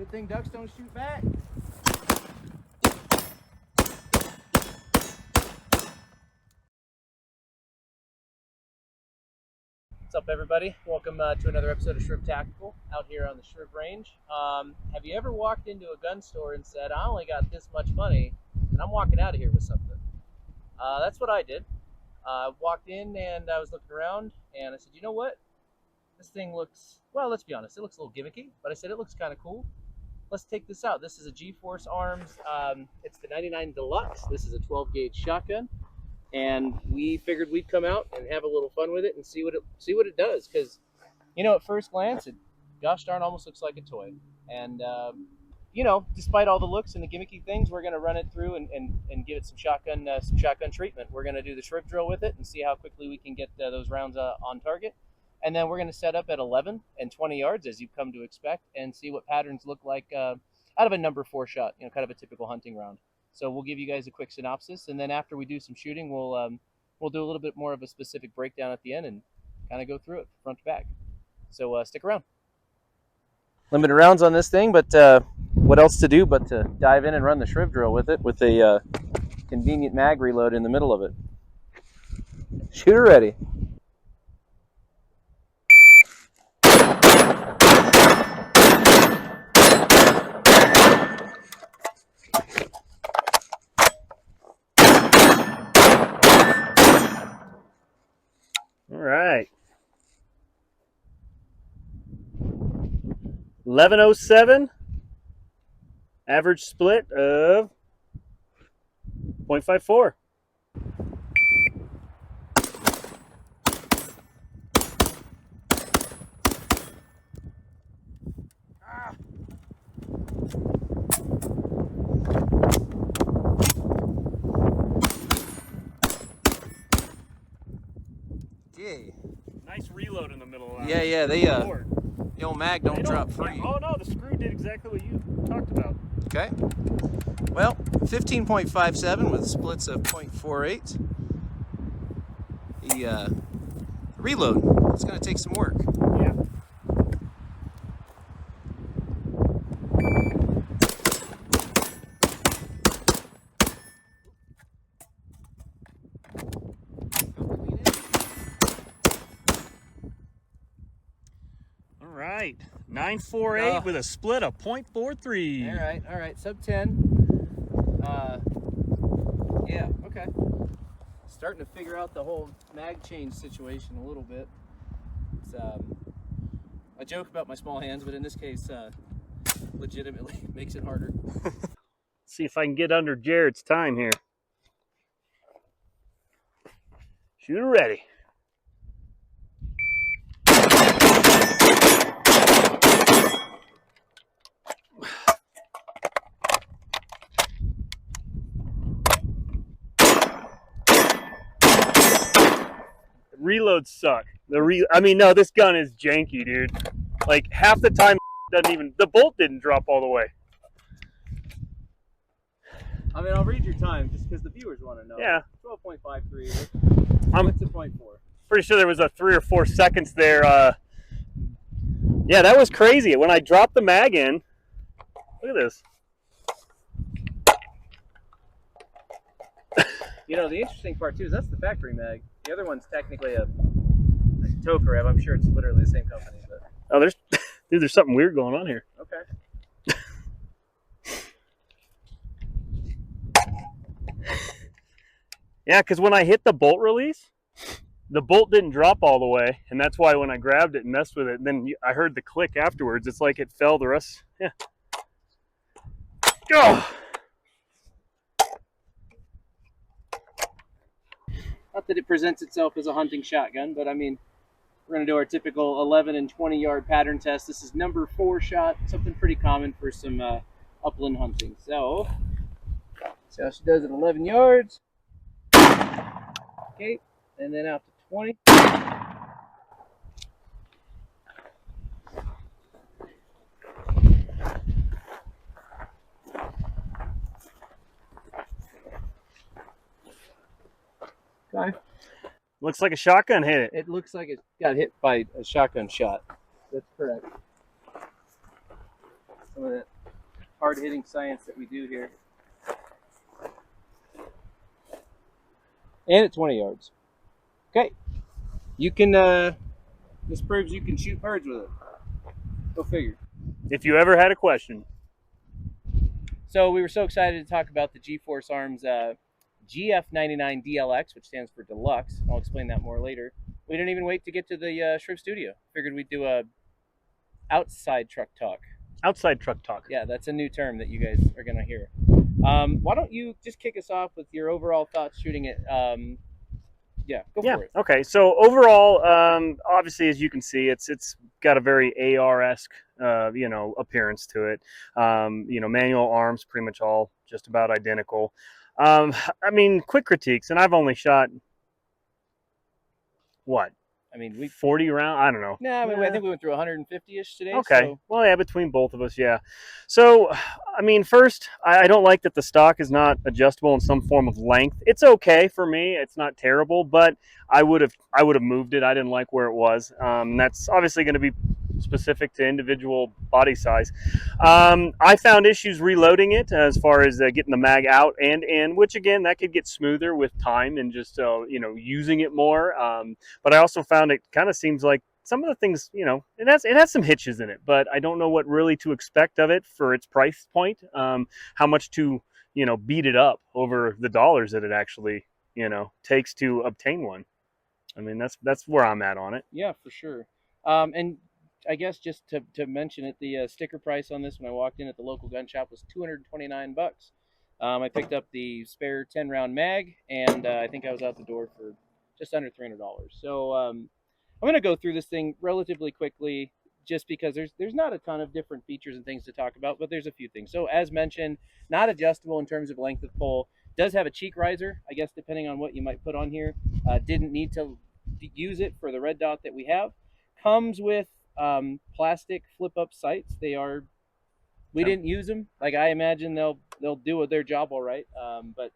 Good thing ducks don't shoot back. What's up, everybody? Welcome to another episode of Shrimp Tactical out here on the Shrimp Range. Have you ever walked into a gun store and said, I only got this much money and I'm walking out of here with something? That's what I did. I walked in and I was looking around and I said, you know what? This thing looks, well, let's be honest, it looks a little gimmicky, but I said it looks kind of cool. Let's take this out. This is a GForce Arms. It's the 99DLX. This is a 12 gauge shotgun. And we figured we'd come out and have a little fun with it and see what it does. Because, you know, at first glance, it gosh darn almost looks like a toy. And, you know, despite all the looks and the gimmicky things, we're going to run it through and give it some shotgun treatment. We're going to do the shrimp drill with it and see how quickly we can get those rounds on target. And then we're going to set up at 11 and 20 yards, as you've come to expect, and see what patterns look like out of a number 4 shot, you know, kind of a typical hunting round. So we'll give you guys a quick synopsis, and then after we do some shooting, we'll do a little bit more of a specific breakdown at the end and kind of go through it front to back. So stick around. Limited rounds on this thing, but what else to do but to dive in and run the shrimp drill with it with a convenient mag reload in the middle of it. Shooter ready. All right. 1107. Average split of 0.54. Yeah. Nice reload in the middle of that. Yeah, the old mag don't drop free. Yeah, oh no, the screw did exactly what you talked about. Okay. Well, 15.57 with splits of 0.48. The reload, it's going to take some work. Yeah. All right, 948 with a split of 0.43. All right, sub 10. Yeah, okay. Starting to figure out the whole mag change situation a little bit. It's, I joke about my small hands, but in this case, legitimately makes it harder. See if I can get under Jared's time here. Shooter ready. Reloads suck. I mean, no, this gun is janky, dude. Like half the time, the bolt didn't drop all the way. I mean, I'll read your time just because the viewers want to know. Yeah. 12.53. I'm What's the 0.4? Pretty sure there was a 3 or 4 seconds there. Yeah, that was crazy. When I dropped the mag in, look at this. You know, the interesting part too is that's the factory mag. The other one's technically a Tokarev. I'm sure it's literally the same company. But... Oh, there's something weird going on here. Okay. Yeah, because when I hit the bolt release, the bolt didn't drop all the way, and that's why when I grabbed it and messed with it, then I heard the click afterwards. It's like it fell the rest. Yeah. Oh! Not that it presents itself as a hunting shotgun, but I mean, we're going to do our typical 11 and 20 yard pattern test. This is number 4 shot, something pretty common for some upland hunting. So, see how she does at 11 yards. Okay, and then out to 20. Okay. Looks like a shotgun hit it. It looks like it got hit by a shotgun shot. That's correct. Some of that hard-hitting science that we do here. And at 20 yards. Okay. You can, this proves you can shoot birds with it. Go figure. If you ever had a question. So we were so excited to talk about the GForce Arms GF99DLX, which stands for Deluxe. I'll explain that more later. We didn't even wait to get to the Shriv studio. Figured we'd do a outside truck talk. Outside truck talk. Yeah, that's a new term that you guys are going to hear. Why don't you just kick us off with your overall thoughts shooting it? Go for it. Okay. So overall, obviously, as you can see, it's got a very AR-esque, appearance to it. Manual arms, pretty much all just about identical. I mean, quick critiques, and I've only shot what? I mean, 40 round. I don't know. No, I think we went through 150-ish today. Okay. So. Well, yeah, between both of us, yeah. So, I mean, first, I don't like that the stock is not adjustable in some form of length. It's okay for me. It's not terrible, but I would have moved it. I didn't like where it was. That's obviously going to be specific to individual body size. I found issues reloading it as far as getting the mag out and in, which again, that could get smoother with time and just using it more. But I also found it kind of seems like some of the things, it has some hitches in it, but I don't know what really to expect of it for its price point. How much to beat it up over the dollars that it actually takes to obtain one. I mean, that's where I'm at on it. Yeah, for sure. And I guess just to mention it, the sticker price on this when I walked in at the local gun shop was $229. I picked up the spare 10-round mag, and I think I was out the door for just under $300. So I'm going to go through this thing relatively quickly, just because there's not a ton of different features and things to talk about, but there's a few things. So as mentioned, not adjustable in terms of length of pull. Does have a cheek riser, I guess, depending on what you might put on here. Didn't need to use it for the red dot that we have. Comes with plastic flip-up sights. We didn't use them. Like, I imagine they'll do their job all right, but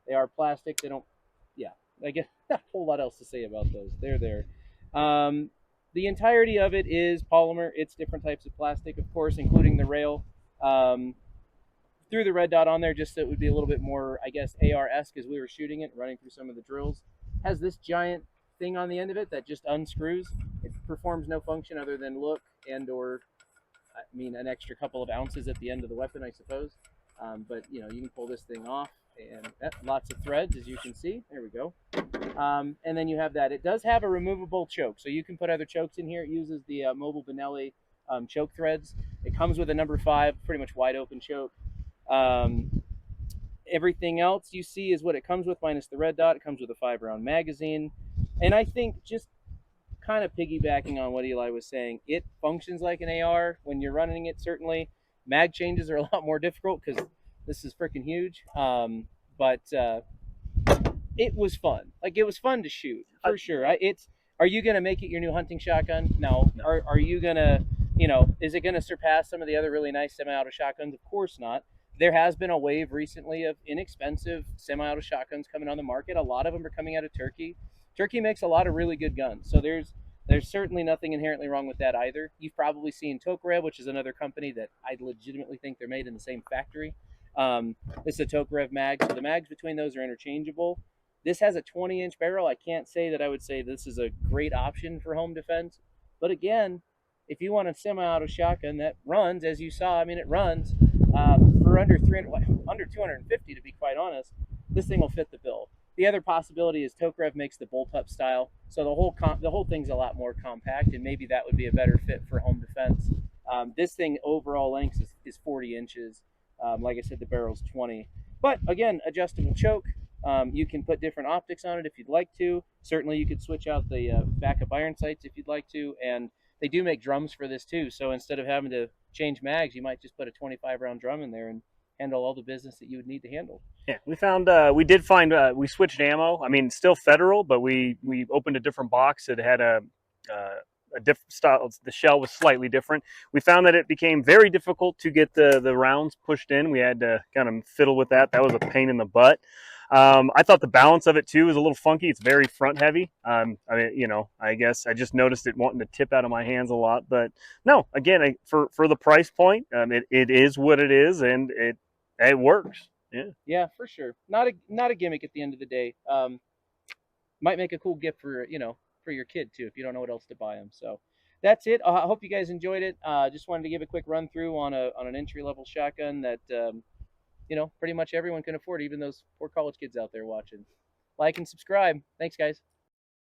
they are plastic. They don't, I guess not a whole lot else to say about those. They're there. The entirety of it is polymer. It's different types of plastic, of course, including the rail. Threw the red dot on there just so it would be a little bit more, I guess, AR-esque as we were shooting it, running through some of the drills. Has this giant thing on the end of it that just unscrews. It performs no function other than look or, an extra couple of ounces at the end of the weapon, I suppose. But you can pull this thing off, and lots of threads, as you can see. There we go. And then you have that. It does have a removable choke, so you can put other chokes in here. It uses the Mobile Benelli choke threads. It comes with a number 5, pretty much wide open choke. Everything else you see is what it comes with, minus the red dot. It comes with a 5-round magazine. And I think, just kind of piggybacking on what Eli was saying, it functions like an AR when you're running it, certainly. Mag changes are a lot more difficult because this is freaking huge. But it was fun. Like, it was fun to shoot, for sure. Are you going to make it your new hunting shotgun? No. Are you going to, is it going to surpass some of the other really nice semi-auto shotguns? Of course not. There has been a wave recently of inexpensive semi-auto shotguns coming on the market. A lot of them are coming out of Turkey. Turkey makes a lot of really good guns, so there's certainly nothing inherently wrong with that either. You've probably seen Tokarev, which is another company that I legitimately think they're made in the same factory. It's a Tokarev mag, so the mags between those are interchangeable. This has a 20-inch barrel. I can't say that I would say this is a great option for home defense, but again, if you want a semi-auto shotgun that runs, as you saw, it runs for under 250, to be quite honest, this thing will fit the bill. The other possibility is Tokarev makes the bolt-up style, so the whole thing's a lot more compact, and maybe that would be a better fit for home defense. This thing overall length is 40 inches. Like I said, the barrel's 20. But again, adjustable choke. You can put different optics on it if you'd like to. Certainly, you could switch out the backup iron sights if you'd like to, and they do make drums for this too. So instead of having to change mags, you might just put a 25-round drum in there and handle all the business that you would need to handle. Yeah, we switched ammo. Still Federal, but we opened a different box. It had a different style. The shell was slightly different. We found that it became very difficult to get the rounds pushed in. We had to kind of fiddle with that. That was a pain in the butt. I thought the balance of it too is a little funky. It's very front heavy. I mean, I guess I just noticed it wanting to tip out of my hands a lot. But no, again, for the price point, it is what it is, and it works. Yeah. Yeah, for sure. Not a gimmick at the end of the day. Might make a cool gift for for your kid too if you don't know what else to buy them. So that's it. I hope you guys enjoyed it. Just wanted to give a quick run through on an entry level shotgun that pretty much everyone can afford, even those poor college kids out there watching. Like and subscribe. Thanks, guys.